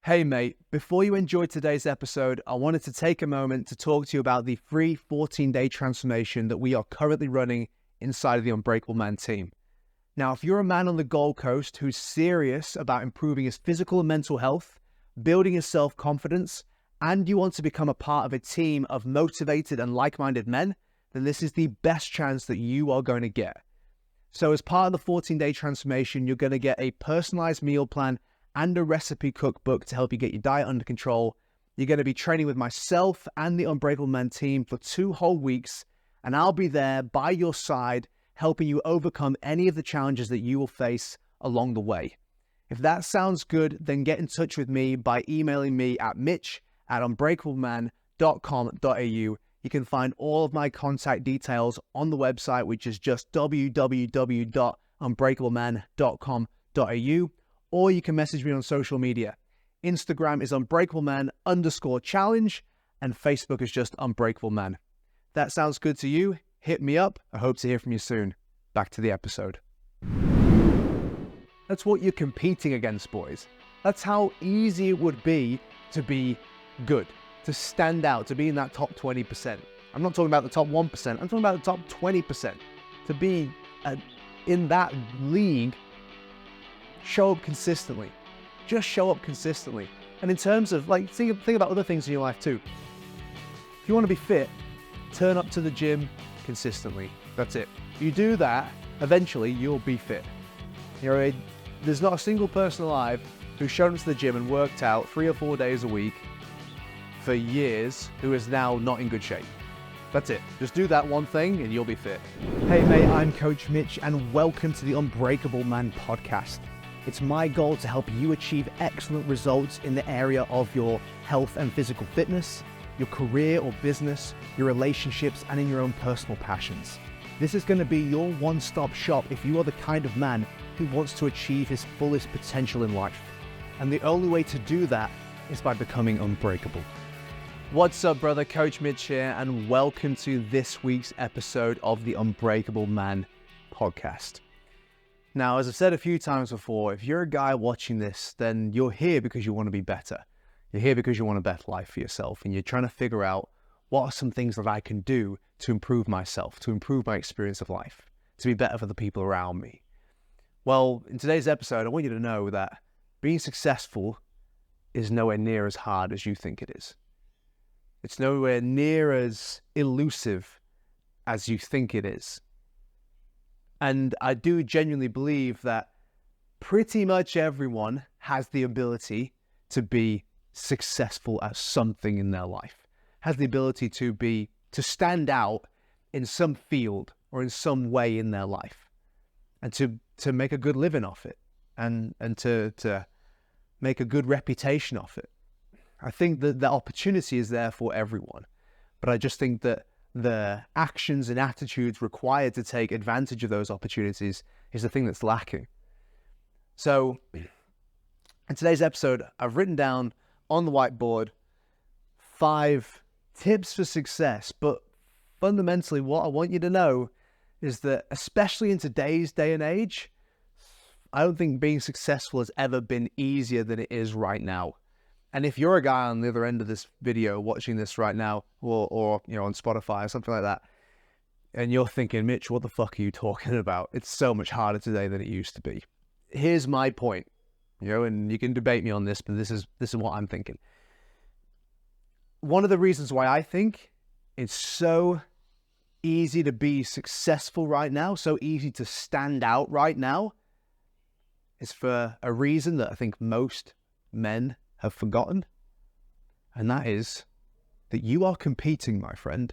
Hey mate, before you enjoy today's episode, I wanted to take a moment to talk to you about the free 14-day transformation that we are currently running inside of the Unbreakable Man team. Now, if you're a man on the Gold Coast who's serious about improving his physical and mental health, building his self-confidence, and you want to become a part of a team of motivated and like-minded men, then this is the best chance that you are going to get. So as part of the 14-day transformation, you're going to get a personalized meal plan and a recipe cookbook to help you get your diet under control. You're going to be training with myself and the Unbreakable Man team for 2 whole weeks, and I'll be there by your side, helping you overcome any of the challenges that you will face along the way. If that sounds good, then get in touch with me by emailing me at mitch@unbreakableman.com.au. You can find all of my contact details on the website, which is just www.unbreakableman.com.au. Or you can message me on social media. Instagram is unbreakableman_challenge, and Facebook is just Unbreakable Man. That sounds good to you? Hit me up. I hope to hear from you soon. Back to the episode. That's what you're competing against, boys. That's how easy it would be to be good, to stand out, to be in that top 20%. I'm not talking about the top 1%. I'm talking about the top 20%. To be in that league. Show up consistently. Just show up consistently. And in terms of, think about other things in your life too. If you want to be fit, turn up to the gym consistently. That's it. If you do that, eventually you'll be fit. There's not a single person alive who's shown up to the gym and worked out 3 or 4 days a week for years who is now not in good shape. That's it. Just do that one thing and you'll be fit. Hey mate, I'm Coach Mitch and welcome to the Unbreakable Man podcast. It's my goal to help you achieve excellent results in the area of your health and physical fitness, your career or business, your relationships, and in your own personal passions. This is going to be your one-stop shop if you are the kind of man who wants to achieve his fullest potential in life. And the only way to do that is by becoming unbreakable. What's up, brother? Coach Mitch here, and welcome to this week's episode of the Unbreakable Man podcast. Now, as I've said a few times before, if you're a guy watching this, then you're here because you want to be better. You're here because you want a better life for yourself, and you're trying to figure out what are some things that I can do to improve myself, to improve my experience of life, to be better for the people around me. Well, in today's episode, I want you to know that being successful is nowhere near as hard as you think it is. It's nowhere near as elusive as you think it is. And I do genuinely believe that pretty much everyone has the ability to be successful at something in their life, has the ability to stand out in some field or in some way in their life, and to make a good living off it, and to make a good reputation off it. I think that the opportunity is there for everyone, but I just think that the actions and attitudes required to take advantage of those opportunities is the thing that's lacking. So in today's episode, I've written down on the whiteboard 5 tips for success, but fundamentally what I want you to know is that, especially in today's day and age, I don't think being successful has ever been easier than it is right now. And if you're a guy on the other end of this video watching this right now, or on Spotify or something like that, and you're thinking, Mitch, what the fuck are you talking about? It's so much harder today than it used to be. Here's my point, and you can debate me on this, but this is what I'm thinking. One of the reasons why I think it's so easy to be successful right now, so easy to stand out right now, is for a reason that I think most men have forgotten, and that is that you are competing, my friend.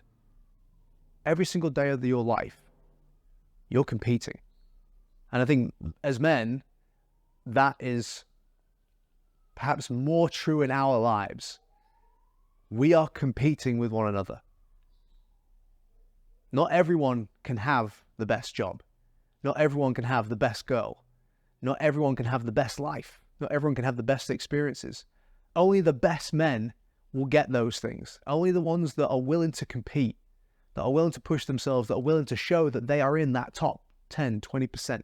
Every single day of your life, you're competing. And I think as men, that is perhaps more true in our lives. We are competing with one another. Not everyone can have the best job. Not everyone can have the best girl. Not everyone can have the best life. Not everyone can have the best experiences. Only the best men will get those things. Only the ones that are willing to compete, that are willing to push themselves, that are willing to show that they are in that top 10, 20%.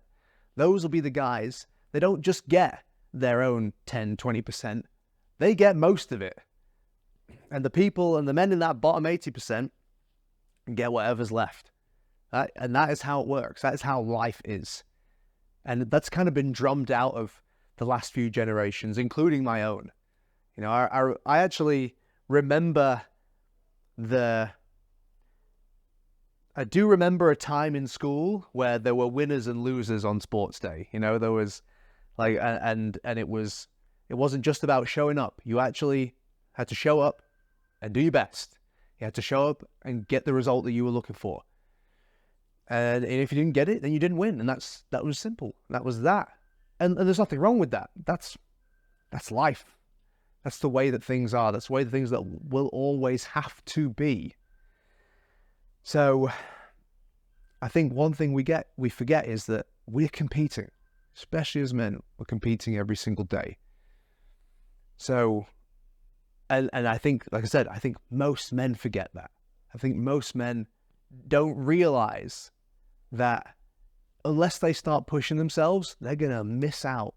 Those will be the guys. They don't just get their own 10, 20%. they get most of it. And the people and the men in that bottom 80% get whatever's left. And that is how it works. That is how life is. And that's kind of been drummed out of the last few generations, including my own. You know, I actually remember I do remember a time in school where there were winners and losers on sports day. You know, there was like, and it wasn't just about showing up. You actually had to show up and do your best. You had to show up and get the result that you were looking for. And if you didn't get it, then you didn't win. And that was simple. That was that. And there's nothing wrong with that. That's life. That's the way that things are. That's the way the things that will always have to be. So I think one thing we forget is that we're competing, especially as men. We're competing every single day. So, and I think, like I said, I think most men forget that. I think most men don't realize that unless they start pushing themselves, they're going to miss out.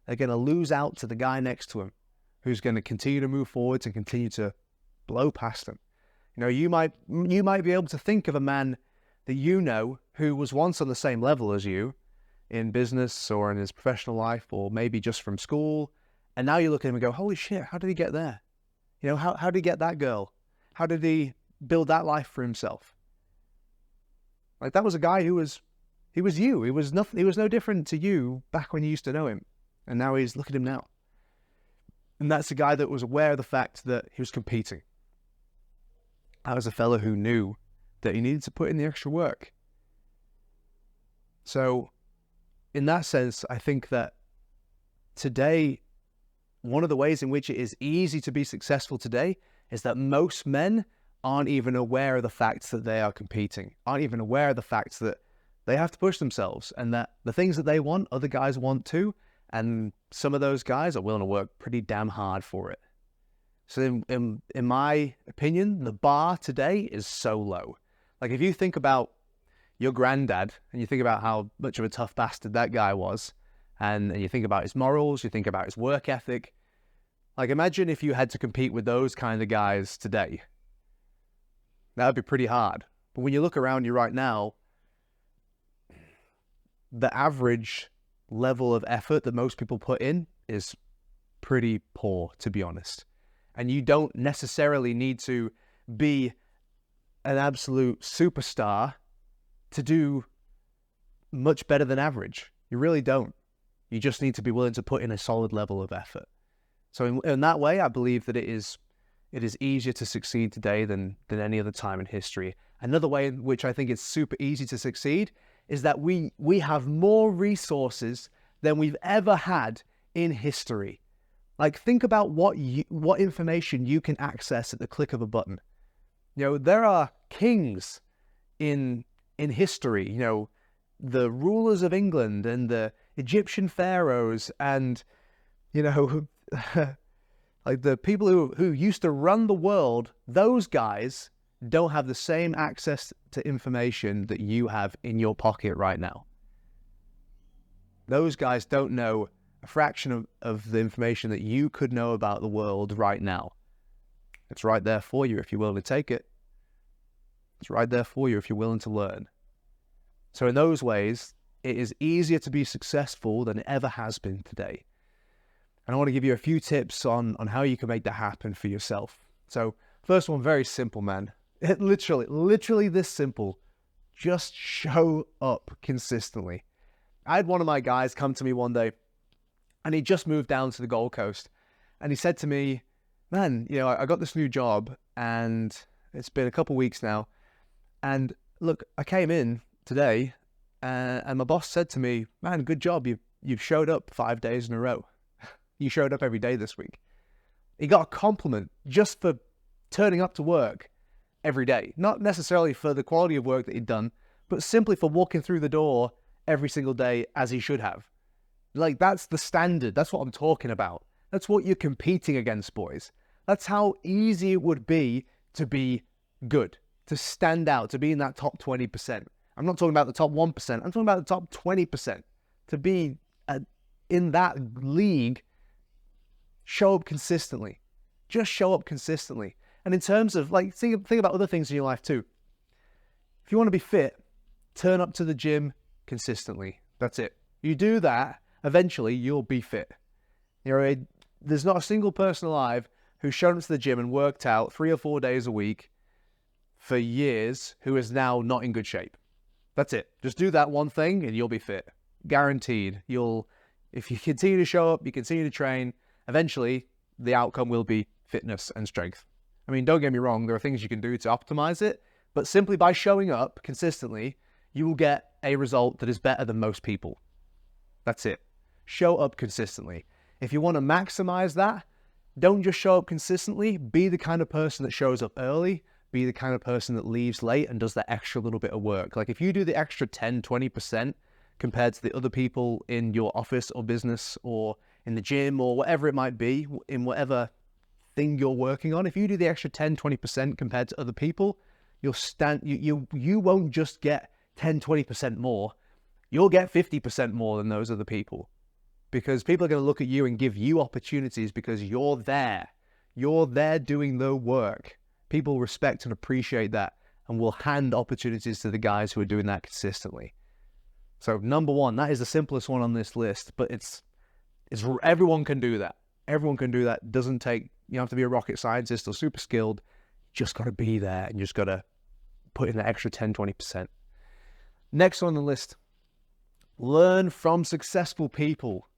They're going to lose out to the guy next to him who's going to continue to move forwards and continue to blow past them. You know, you might be able to think of a man that you know who was once on the same level as you in business or in his professional life, or maybe just from school. And now you look at him and go, holy shit, how did he get there? You know, how did he get that girl? How did he build that life for himself? Like, that was a guy he was you. He was nothing. He was no different to you back when you used to know him. And now look at him now. And that's a guy that was aware of the fact that he was competing. I was a fella who knew that he needed to put in the extra work. So in that sense, I think that today, one of the ways in which it is easy to be successful today is that most men aren't even aware of the fact that they are competing, aren't even aware of the fact that they have to push themselves, and that the things that they want, other guys want too, and some of those guys are willing to work pretty damn hard for it. So in my opinion, the bar today is so low. Like, if you think about your granddad and you think about how much of a tough bastard that guy was, and you think about his morals, you think about his work ethic, like, imagine if you had to compete with those kind of guys today. That would be pretty hard. But when you look around you right now, the average level of effort that most people put in is pretty poor, to be honest. And you don't necessarily need to be an absolute superstar to do much better than average. You really don't. You just need to be willing to put in a solid level of effort. So in that way, I believe that it is easier to succeed today than any other time in history. Another way in which I think it's super easy to succeed is that we have more resources than we've ever had in history. Like, think about what information you can access at the click of a button. You know, there are kings in history, you know, the rulers of England and the Egyptian pharaohs, and, you know, like the people who used to run the world. Those guys don't have the same access to information that you have in your pocket right now. Those guys don't know a fraction of the information that you could know about the world right now. It's right there for you if you're willing to take it. It's right there for you if you're willing to learn. So in those ways, it is easier to be successful than it ever has been today. And I want to give you a few tips on how you can make that happen for yourself. So first one, very simple, man. It literally this simple. Just show up consistently. I had one of my guys come to me one day, and he just moved down to the Gold Coast. And he said to me, man, you know, I got this new job and it's been a couple weeks now. And look, I came in today and my boss said to me, man, good job. You've showed up 5 days in a row. You showed up every day this week. He got a compliment just for turning up to work every day. Not necessarily for the quality of work that he'd done, but simply for walking through the door every single day as he should have. Like, that's the standard. That's what I'm talking about. That's what you're competing against, boys. That's how easy it would be to be good, to stand out, to be in that top 20%. I'm not talking about the top 1%. I'm talking about the top 20%. To be in that league, show up consistently. Just show up consistently. And in terms of, like, think about other things in your life too. If you want to be fit, turn up to the gym consistently. That's it. You do that, eventually you'll be fit. There's not a single person alive who's shown up to the gym and worked out 3 or 4 days a week for years who is now not in good shape. That's it. Just do that one thing and you'll be fit. Guaranteed. If you continue to show up, you continue to train, eventually the outcome will be fitness and strength. I mean, don't get me wrong, there are things you can do to optimize it, but simply by showing up consistently, you will get a result that is better than most people. That's it. Show up consistently. If you want to maximize that, don't just show up consistently. Be the kind of person that shows up early. Be the kind of person that leaves late and does that extra little bit of work. Like if you do the extra 10, 20% compared to the other people in your office or business or in the gym or whatever it might be, in whatever thing you're working on, if you do the extra 10, 20% compared to other people, you won't just get 10, 20% more. You'll get 50% more than those other people, because people are going to look at you and give you opportunities because you're there. You're there doing the work. People respect and appreciate that and will hand opportunities to the guys who are doing that consistently. So number one, that is the simplest one on this list, but it's everyone can do that. Everyone can do that. You don't have to be a rocket scientist or super skilled. You just got to be there and you just got to put in that extra 10, 20%. Next on the list, learn from successful people.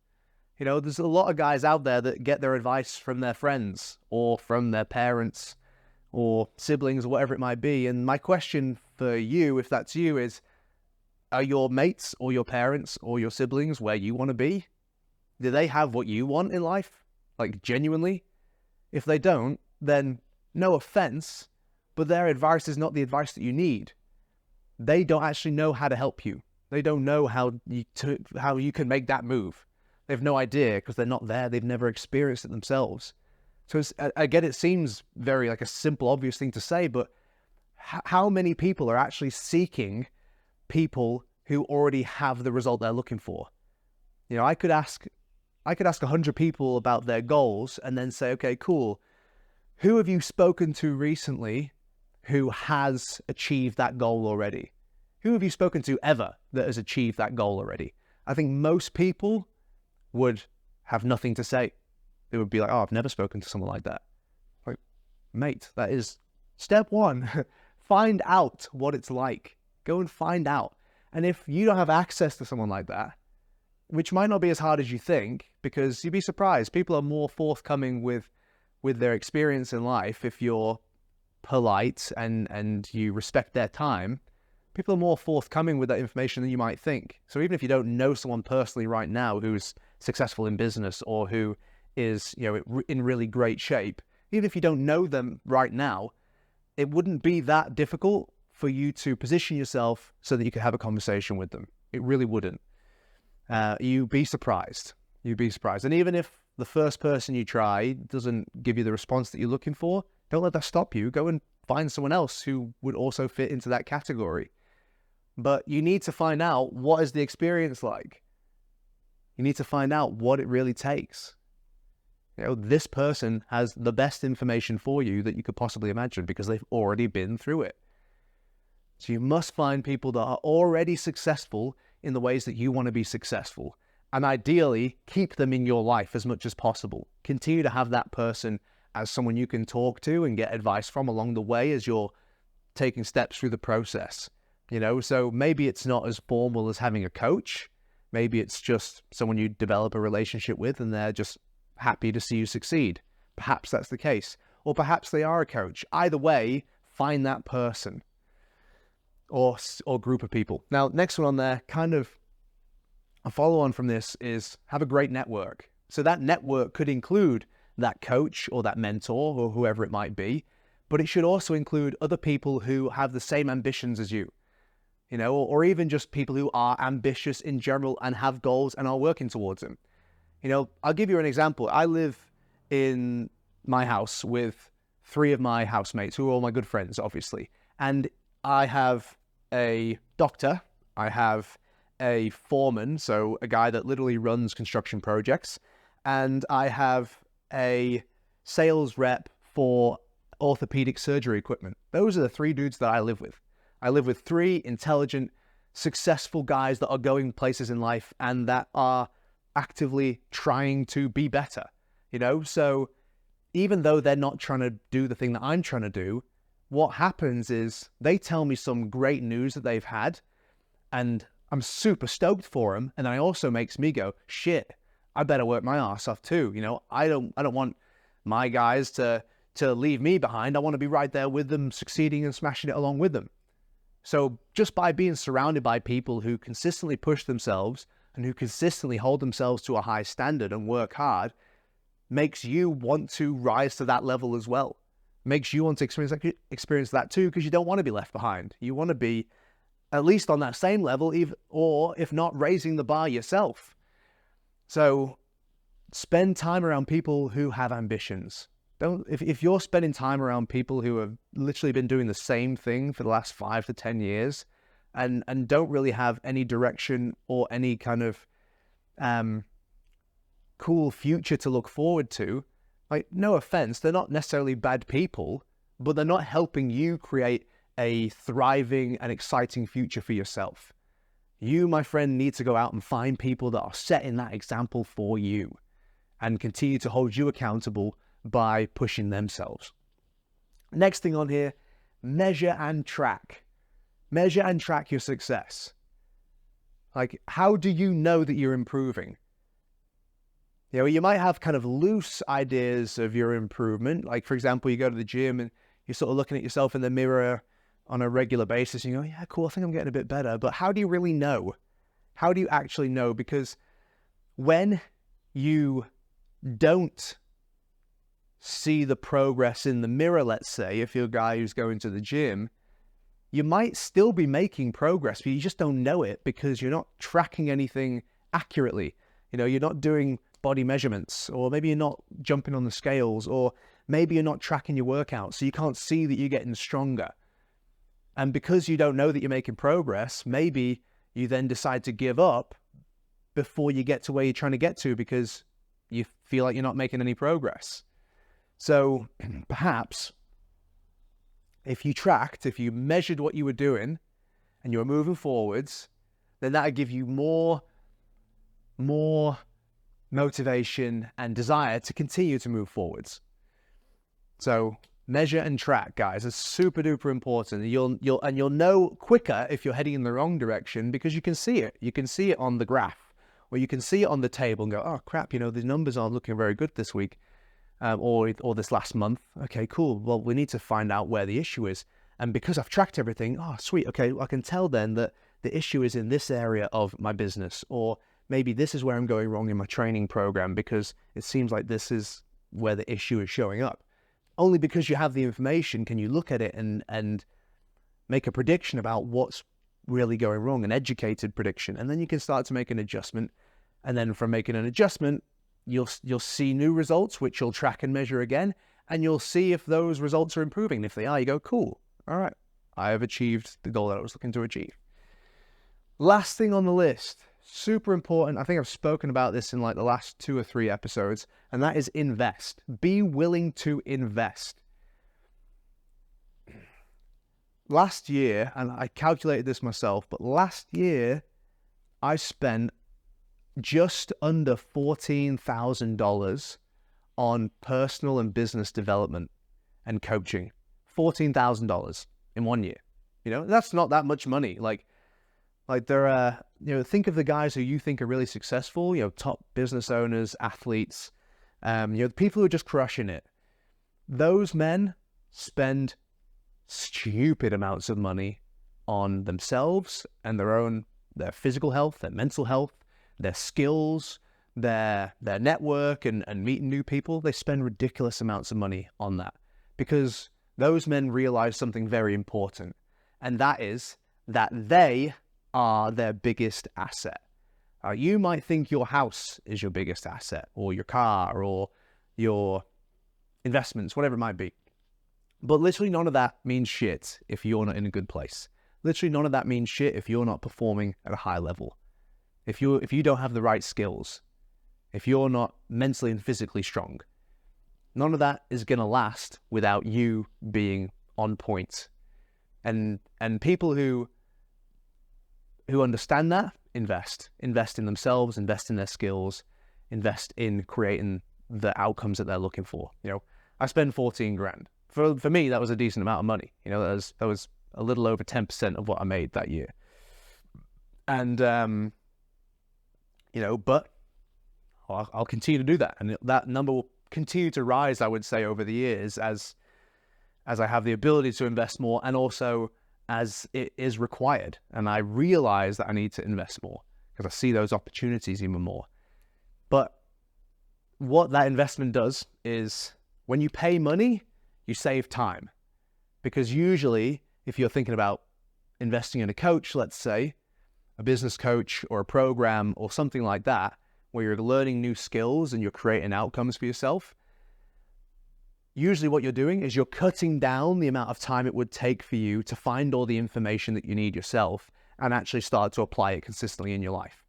There's a lot of guys out there that get their advice from their friends or from their parents or siblings or whatever it might be. And my question for you, if that's you, is, are your mates or your parents or your siblings where you want to be? Do they have what you want in life? Like genuinely? If they don't, then no offense, but their advice is not the advice that you need. They don't actually know how to help you. They don't know how you can make that move. They have no idea because they're not there. They've never experienced it themselves. So again, it seems very like a simple, obvious thing to say, but how many people are actually seeking people who already have the result they're looking for? I could ask 100 people about their goals and then say, okay, cool. Who have you spoken to recently who has achieved that goal already? Who have you spoken to ever that has achieved that goal already? I think most people would have nothing to say. They would be like, oh, I've never spoken to someone like that. Like, mate, that is step one. Find out what it's like. Go and find out. And if you don't have access to someone like that, which might not be as hard as you think, because you'd be surprised. People are more forthcoming with their experience in life if you're polite and you respect their time. People are more forthcoming with that information than you might think. So even if you don't know someone personally right now who's successful in business or who is, in really great shape, even if you don't know them right now, it wouldn't be that difficult for you to position yourself so that you could have a conversation with them. It really wouldn't. You'd be surprised. You'd be surprised. And even if the first person you try doesn't give you the response that you're looking for, don't let that stop you. Go and find someone else who would also fit into that category. But you need to find out, what is the experience like? You need to find out what it really takes. This person has the best information for you that you could possibly imagine because they've already been through it. So you must find people that are already successful in the ways that you want to be successful. And ideally, keep them in your life as much as possible. Continue to have that person as someone you can talk to and get advice from along the way as you're taking steps through the process. So maybe it's not as formal as having a coach. Maybe it's just someone you develop a relationship with and they're just happy to see you succeed. Perhaps that's the case. Or perhaps they are a coach. Either way, find that person or group of people. Now, next one on there, kind of a follow on from this, is have a great network. So that network could include that coach or that mentor or whoever it might be, but it should also include other people who have the same ambitions as you. Or even just people who are ambitious in general and have goals and are working towards them. I'll give you an example. I live in my house with 3 of my housemates who are all my good friends, obviously. And I have a doctor, I have a foreman, so a guy that literally runs construction projects, and I have a sales rep for orthopedic surgery equipment. Those are the 3 dudes that I live with. I live with 3 intelligent, successful guys that are going places in life and that are actively trying to be better, So even though they're not trying to do the thing that I'm trying to do, what happens is they tell me some great news that they've had, and I'm super stoked for them. And then it also makes me go, shit, I better work my ass off too. I don't want my guys to leave me behind. I want to be right there with them, succeeding and smashing it along with them. So just by being surrounded by people who consistently push themselves and who consistently hold themselves to a high standard and work hard makes you want to rise to that level as well. Makes you want to experience that too, because you don't want to be left behind. You want to be at least on that same level, or if not, raising the bar yourself. So spend time around people who have ambitions. If you're spending time around people who have literally been doing the same thing for the last 5 to 10 years and don't really have any direction or any kind of cool future to look forward to, like, no offense, they're not necessarily bad people, but they're not helping you create a thriving and exciting future for yourself. You, my friend, need to go out and find people that are setting that example for you and continue to hold you accountable by pushing themselves. Next thing on here, measure and track. Measure and track your success. Like, how do you know that you're improving? You might have kind of loose ideas of your improvement. Like, for example, you go to the gym and you're sort of looking at yourself in the mirror on a regular basis and you go, yeah, cool, I think I'm getting a bit better. But how do you really know? How do you actually know? Because when you don't see the progress in the mirror, let's say, if you're a guy who's going to the gym, you might still be making progress, but you just don't know it because you're not tracking anything accurately. You're not doing body measurements, or maybe you're not jumping on the scales, or maybe you're not tracking your workouts, so you can't see that you're getting stronger. And because you don't know that you're making progress, maybe you then decide to give up before you get to where you're trying to get to because you feel like you're not making any progress. So perhaps if you measured what you were doing and you were moving forwards, then that would give you more motivation and desire to continue to move forwards. So measure and track, guys, is super duper important. You'll know quicker if you're heading in the wrong direction because you can see it. You can see it on the graph, or you can see it on the table and go, oh crap, the numbers aren't looking very good this week. Or this last month. Okay, cool. Well, we need to find out where the issue is. And because I've tracked everything, oh, sweet. Okay, I can tell then that the issue is in this area of my business, or maybe this is where I'm going wrong in my training program because it seems like this is where the issue is showing up. Only because you have the information can you look at it and make a prediction about what's really going wrong, an educated prediction. And then you can start to make an adjustment. And then from making an adjustment, you'll see new results, which you'll track and measure again, and you'll see if those results are improving. And if they are, you go, cool. All right, I have achieved the goal that I was looking to achieve. Last thing on the list, super important. I think I've spoken about this in like the last 2 or 3 episodes, and that is invest. Be willing to invest. Last year, and I calculated this myself, but last year I spent just under $14,000 on personal and business development and coaching. $14,000 in 1 year. That's not that much money. Like there are, think of the guys who you think are really successful, top business owners, athletes, the people who are just crushing it. Those men spend stupid amounts of money on themselves and their physical health, their mental health, their skills, their network, and meeting new people. They spend ridiculous amounts of money on that because those men realize something very important, and that is that they are their biggest asset. You might think your house is your biggest asset, or your car, or your investments, whatever it might be. But literally none of that means shit if you're not in a good place. Literally none of that means shit if you're not performing at a high level. If you don't have the right skills, if you're not mentally and physically strong, None of that is going to last without you being on point. And people who understand that invest in themselves, invest in their skills, invest in creating the outcomes that they're looking for. I spend 14 grand. For me, that was a decent amount of money. That was a little over 10% of what I made that year. And but I'll continue to do that, and that number will continue to rise, I would say, over the years as I have the ability to invest more, and also as it is required. And I realize that I need to invest more because I see those opportunities even more. But what that investment does is, when you pay money, you save time. Because usually, if you're thinking about investing in a coach, let's say, a business coach or a program or something like that, where you're learning new skills and you're creating outcomes for yourself, usually what you're doing is you're cutting down the amount of time it would take for you to find all the information that you need yourself and actually start to apply it consistently in your life.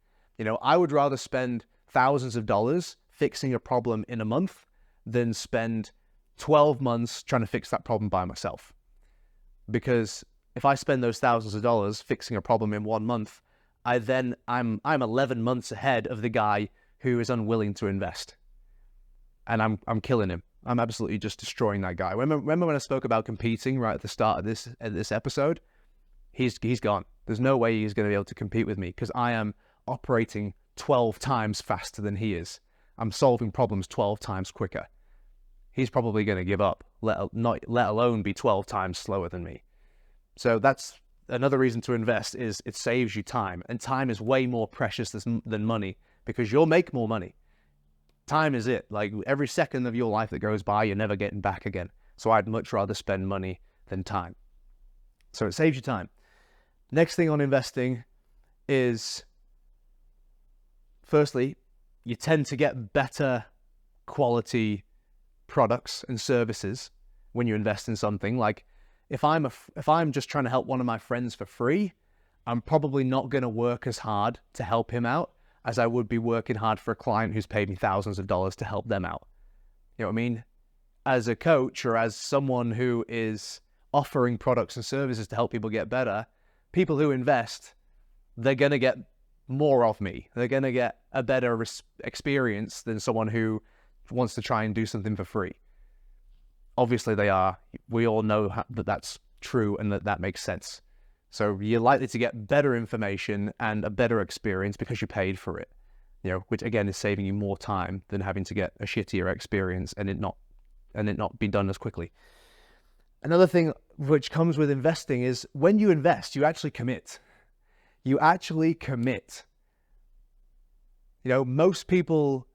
I would rather spend thousands of dollars fixing a problem in a month than spend 12 months trying to fix that problem by myself. Because if I spend those thousands of dollars fixing a problem in 1 month, I'm 11 months ahead of the guy who is unwilling to invest. And I'm killing him. I'm absolutely just destroying that guy. Remember when I spoke about competing right at the start of this episode? He's gone. There's no way he's going to be able to compete with me because I am operating 12 times faster than he is. I'm solving problems 12 times quicker. He's probably going to give up, let alone be 12 times slower than me. So that's another reason to invest, is it saves you time. And time is way more precious than money, because you'll make more money. Time is it. Like, every second of your life that goes by, you're never getting back again. So I'd much rather spend money than time. So it saves you time. Next thing on investing is, firstly, you tend to get better quality products and services when you invest in something. Like, if I'm just trying to help one of my friends for free, I'm probably not going to work as hard to help him out as I would be working hard for a client who's paid me thousands of dollars to help them out. You know what I mean? As a coach, or as someone who is offering products and services to help people get better, people who invest, they're going to get more of me. They're going to get a better experience than someone who wants to try and do something for free. Obviously they are. We all know that that's true and that makes sense. So you're likely to get better information and a better experience because you paid for it, which again is saving you more time than having to get a shittier experience and it not be done as quickly. Another thing which comes with investing is, when you invest, you actually commit. You actually commit. Most people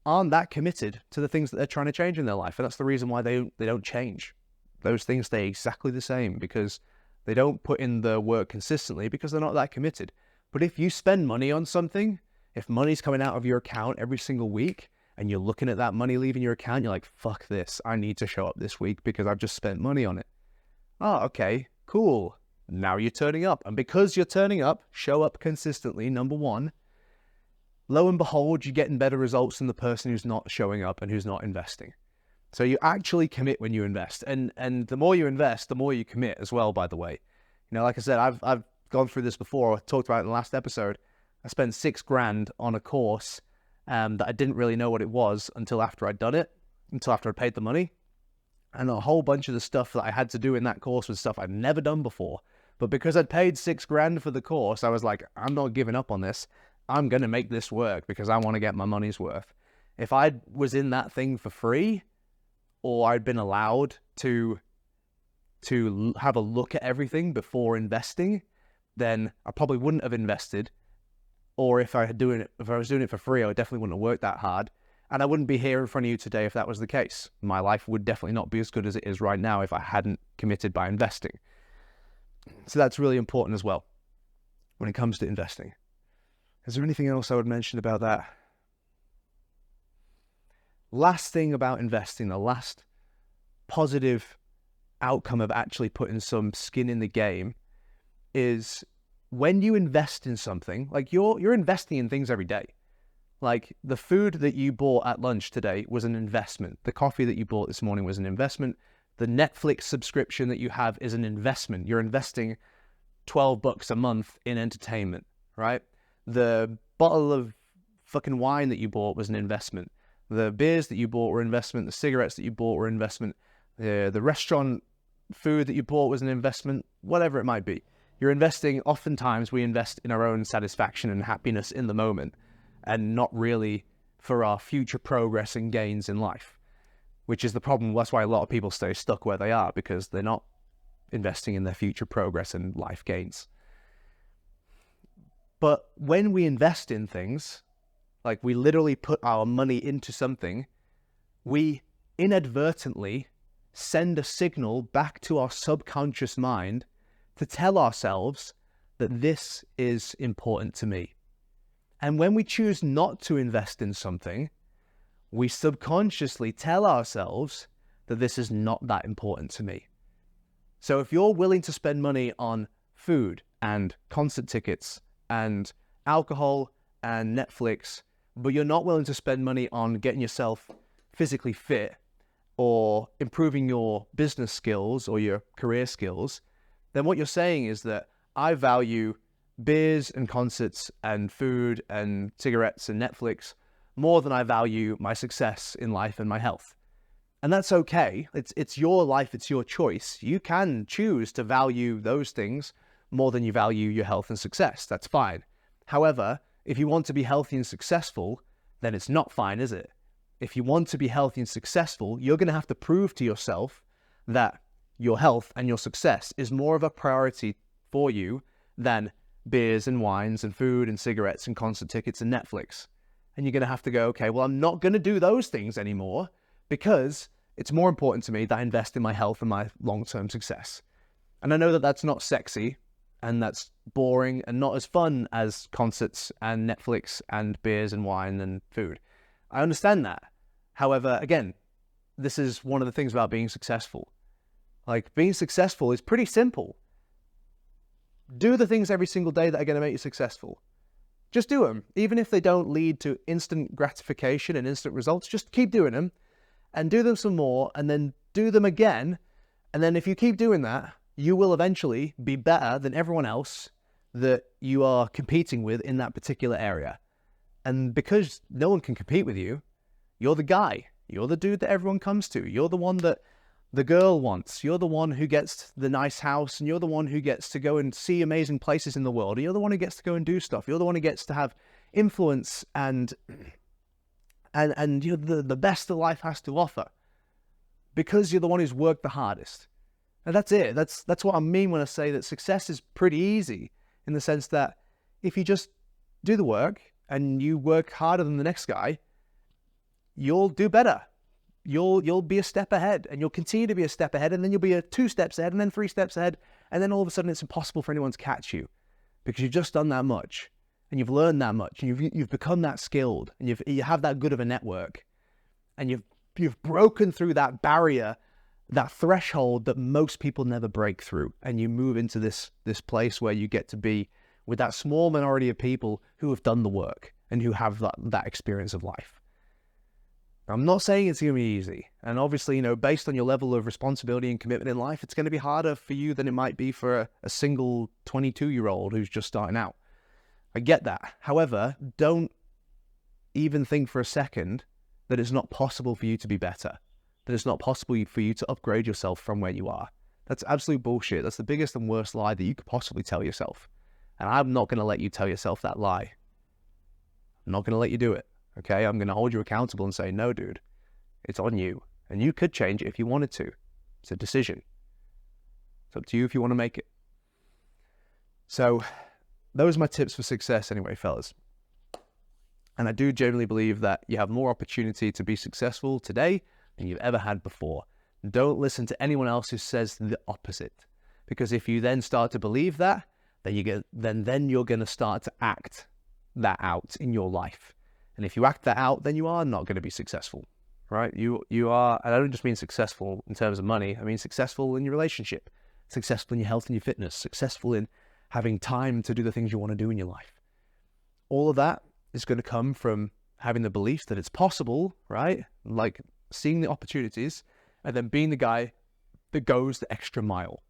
aren't that committed to the things that they're trying to change in their life. And that's the reason why they don't change. Those things stay exactly the same, because they don't put in the work consistently, because they're not that committed. But if you spend money on something, if money's coming out of your account every single week and you're looking at that money leaving your account, you're like, fuck this, I need to show up this week because I've just spent money on it. Oh, okay, cool. Now you're turning up. And because you're turning up, show up consistently, number one, lo and behold, you're getting better results than the person who's not showing up and who's not investing. So you actually commit when you invest. And the more you invest, the more you commit as well, by the way. Like I said, I've gone through this before. I talked about it in the last episode. I spent $6,000 on a course that I didn't really know what it was until after I'd done it, until after I'd paid the money. And a whole bunch of the stuff that I had to do in that course was stuff I'd never done before. But because I'd paid $6,000 for the course, I was like, I'm not giving up on this. I'm going to make this work because I want to get my money's worth. If I was in that thing for free, or I'd been allowed to have a look at everything before investing, then I probably wouldn't have invested. Or if I was doing it for free, I definitely wouldn't have worked that hard. And I wouldn't be here in front of you today if that was the case. My life would definitely not be as good as it is right now if I hadn't committed by investing. So that's really important as well when it comes to investing. Is there anything else I would mention about that? Last thing about investing, the last positive outcome of actually putting some skin in the game, is when you invest in something, like you're investing in things every day. Like, the food that you bought at lunch today was an investment. The coffee that you bought this morning was an investment. The Netflix subscription that you have is an investment. You're investing $12 a month in entertainment, right? The bottle of fucking wine that you bought was an investment. The beers that you bought were investment. The cigarettes that you bought were investment. The restaurant food that you bought was an investment. Whatever it might be. You're investing. Oftentimes we invest in our own satisfaction and happiness in the moment, and not really for our future progress and gains in life, which is the problem. That's why a lot of people stay stuck where they are, because they're not investing in their future progress and life gains. But when we invest in things, like we literally put our money into something, we inadvertently send a signal back to our subconscious mind to tell ourselves that this is important to me. And when we choose not to invest in something, we subconsciously tell ourselves that this is not that important to me. So if you're willing to spend money on food and concert tickets and alcohol and Netflix, but you're not willing to spend money on getting yourself physically fit or improving your business skills or your career skills, then what you're saying is that I value beers and concerts and food and cigarettes and Netflix more than I value my success in life and my health. And that's okay. It's your life. It's your choice. You can choose to value those things more than you value your health and success. That's fine. However, if you want to be healthy and successful, then it's not fine, is it? If you want to be healthy and successful, you're going to have to prove to yourself that your health and your success is more of a priority for you than beers and wines and food and cigarettes and concert tickets and Netflix. And you're going to have to go, okay, well, I'm not going to do those things anymore because it's more important to me that I invest in my health and my long-term success. And I know that that's not sexy and that's boring and not as fun as concerts and Netflix and beers and wine and food. I understand that. However, again, this is one of the things about being successful. Like, being successful is pretty simple. Do the things every single day that are going to make you successful. Just do them. Even if they don't lead to instant gratification and instant results, just keep doing them and do them some more and then do them again. And then if you keep doing that, you will eventually be better than everyone else that you are competing with in that particular area. And because no one can compete with you, you're the guy. You're the dude that everyone comes to. You're the one that the girl wants. You're the one who gets the nice house, and you're the one who gets to go and see amazing places in the world. You're the one who gets to go and do stuff. You're the one who gets to have influence and you're the best that life has to offer because you're the one who's worked the hardest. And that's it. That's what I mean when I say that success is pretty easy, in the sense that if you just do the work and you work harder than the next guy, you'll do better. You'll be a step ahead, and you'll continue to be a step ahead, and then you'll be 2 steps ahead, and then 3 steps ahead, and then all of a sudden it's impossible for anyone to catch you because you've just done that much, and you've learned that much, and you've become that skilled, and you have that good of a network, and you've broken through that barrier, that threshold that most people never break through, and you move into this place where you get to be with that small minority of people who have done the work and who have that experience of life. I'm not saying it's going to be easy. And obviously, based on your level of responsibility and commitment in life, it's going to be harder for you than it might be for a single 22-year-old who's just starting out. I get that. However, don't even think for a second that it's not possible for you to be better, that it's not possible for you to upgrade yourself from where you are. That's absolute bullshit. That's the biggest and worst lie that you could possibly tell yourself. And I'm not going to let you tell yourself that lie. I'm not going to let you do it. Okay, I'm going to hold you accountable and say, no, dude, it's on you. And you could change it if you wanted to. It's a decision. It's up to you if you want to make it. So those are my tips for success anyway, fellas. And I do genuinely believe that you have more opportunity to be successful today than you've ever had before. Don't listen to anyone else who says the opposite. Because if you then start to believe that, then you're going to start to act that out in your life. And if you act that out, then you are not going to be successful, right? You are, and I don't just mean successful in terms of money. I mean successful in your relationship, successful in your health and your fitness, successful in having time to do the things you want to do in your life. All of that is going to come from having the belief that it's possible, right? Like seeing the opportunities, and then being the guy that goes the extra mile.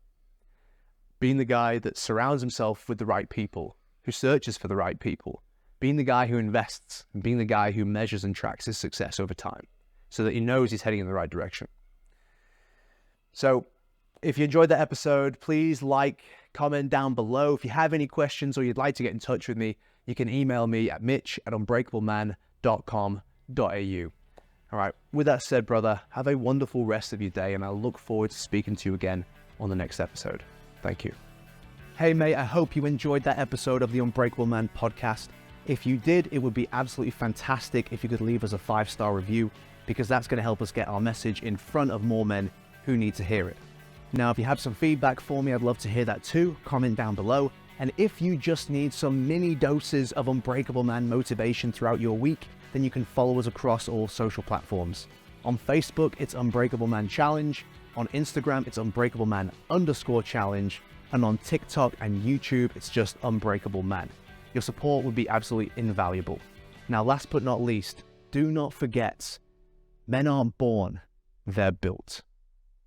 Being the guy that surrounds himself with the right people, who searches for the right people. Being the guy who invests, and being the guy who measures and tracks his success over time so that he knows he's heading in the right direction. So if you enjoyed that episode, please like, comment down below. If you have any questions or you'd like to get in touch with me, you can email me at mitch@unbreakableman.com.au. All right, with that said, brother, have a wonderful rest of your day, and I'll look forward to speaking to you again on the next episode. Thank you. Hey, mate, I hope you enjoyed that episode of the Unbreakable Man podcast. If you did, it would be absolutely fantastic if you could leave us a 5-star review, because that's going to help us get our message in front of more men who need to hear it. Now, if you have some feedback for me, I'd love to hear that too. Comment down below. And if you just need some mini doses of Unbreakable Man motivation throughout your week, then you can follow us across all social platforms. On Facebook, it's Unbreakable Man Challenge. On Instagram, it's Unbreakable Man_challenge. And on TikTok and YouTube, it's just Unbreakable Man. Your support would be absolutely invaluable. Now, last but not least, do not forget, men aren't born, they're built.